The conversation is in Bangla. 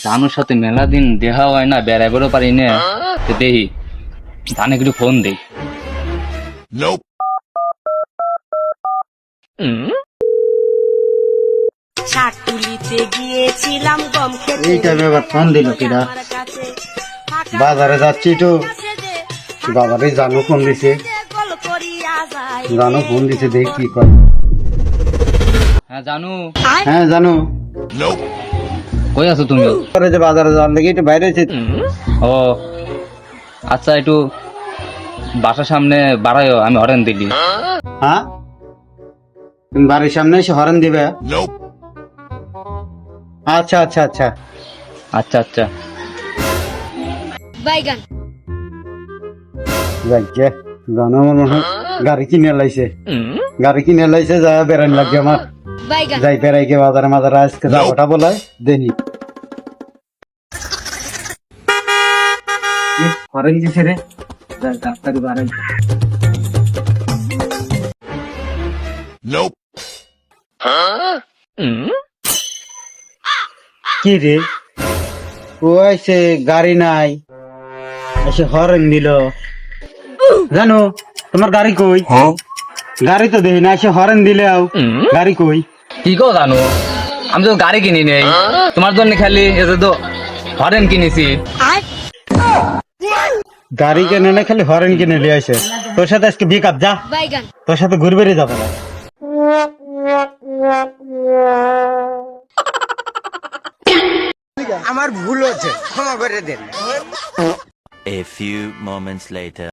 জানুর সাথে মেলা দিন দেখা হয় না, বেড়াইবারও পারি না। তো দেখি জানে একটু ফোন দেই। শাকতুলিতে গিয়েছিলাম গম খেতে। এই টাইমে আবার ফোন দিল কিরা? বাজারে যাচ্ছি তো, বাবারে জানো ফোন দিছে, জানো ফোন দিছে, দেখি কি করে। হ্যাঁ জানু, হ্যাঁ জানো, কই আছো তুমি? পরে যে বাজারে যাওয়ার লেগে একটু বাইরে হয়েছে। ও আচ্ছা, একটু বাসার সামনে বাড়াইও, আমি হরেন দিলি। হ্যাঁ, তুমি বাড়ির সামনে এসে হরেন দিবে? আচ্ছা আচ্ছা আচ্ছা আচ্ছা আচ্ছা। বাইগান যাইছে, জানো মনে হয় গাড়ি কিনে লাইছে, গাড়ি কিনে লাইছে, যা বেড়ান লাগবে আমার। বাইগান যাই বেড়াই গে বাজারে মাজারে আজকে যাবোটা বলাই দেনি। হরেন দিছে রে, যাই ডাক্তারি বাড়াই। কি রে, ও আইছে, গাড়ি নাই, এসে হরেন দিল। জানো তোমার গাড়ি কই? গাড়ি তো দেখি না, এসে হরেন দিলে গাড়ি কই? কি কো জানো, আমি তো গাড়ি কিনি নেই, তোমার জন্য খালি এতে তো হরেন কিনেছি। গাড়ি কিনে না, খালি হরেন কিনে নিয়ে আসে। তোর সাথে আজকে বিকাপ যা, বাইগান তোর সাথে ঘুরবে যাবো না। আমার ভুল হচ্ছে, ক্ষমা করে দেন। A few moments later.